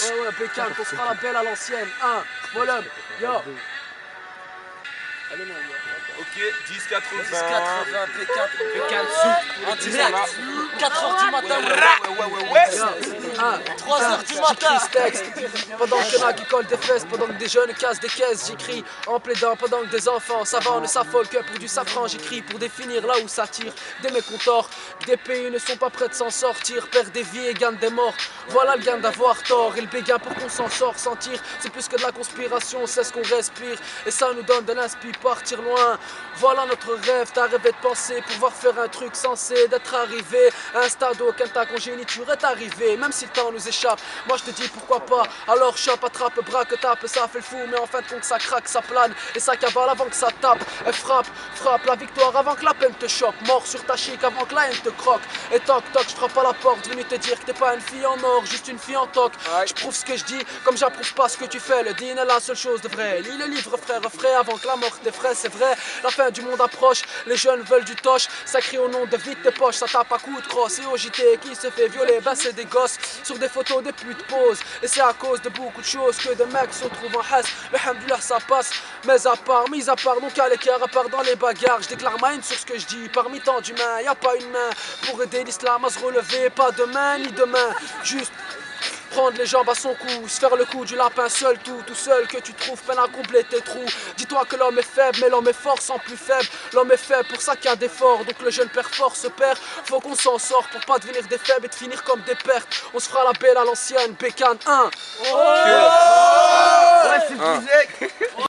Ouais, ouais, Pékin, on se fera la belle à l'ancienne. 1, volume, yo. Allez, non, Ok, 10,80. 10,80, Pékin sous, en direct. 4h du matin, Ouais. 3h du matin. J'écris ce texte pendant qu'il y en a qui collent des fesses, pendant que des jeunes cassent des caisses. J'écris en plaidant pendant que des enfants savants ne s'affolent que pour du safran. J'écris pour définir là où ça tire. Des mécontents, des pays ne sont pas prêts de s'en sortir. Perdent des vies et gagnent des morts. Voilà le gain d'avoir tort et le béguin pour qu'on s'en sort. Sentir, c'est plus que de la conspiration, c'est ce qu'on respire. Et ça nous donne de l'inspi, partir loin. Voilà notre rêve, t'as rêvé de penser, pouvoir faire un truc sensé, d'être arrivé à un stade où aucun ta congéniture est arrivé. Même si le temps nous échappe, moi je te dis pourquoi pas. Alors chope, attrape, braque, tape, ça fait le fou, mais en fin de compte ça craque, ça plane et ça cavale avant que ça tape. Elle frappe, frappe la victoire avant que la peine te chope. Mort sur ta chic avant que la haine te croque. Et toc toc, je frappe à la porte, venu te dire que t'es pas une fille en or, juste une fille en toc. Je prouve ce que je dis, comme j'approuve pas ce que tu fais. Le din est la seule chose de vrai. Lis le livre frère, frais avant que la mort t'effraie, c'est vrai. La fin du monde approche, les jeunes veulent du toche. Ça crie au nom de vite tes poches, ça tape à coups de crosse. Et au JT qui se fait violer, ben c'est des gosses. Sur des photos des putes posent. Et c'est à cause de beaucoup de choses que des mecs se trouvent en haisse. Mais alhamdoulilah ça passe. Mais à part, mis à part, donc à l'écart, à part dans les bagarres. Je déclare ma haine sur ce que je dis. Parmi tant d'humains, y a pas une main pour aider l'islam à se relever. Pas de main ni de main, juste prendre les jambes à son cou, se faire le coup du lapin seul, tout seul que tu trouves peine à combler tes trous. Dis-toi que l'homme est faible, mais l'homme est fort sans plus faible. L'homme est faible pour ça qu'il y a d'efforts, donc le jeune père fort se perd. Faut qu'on s'en sorte pour pas devenir des faibles et de finir comme des pertes. On se fera la belle à l'ancienne, Bécane 1. Ouais, c'est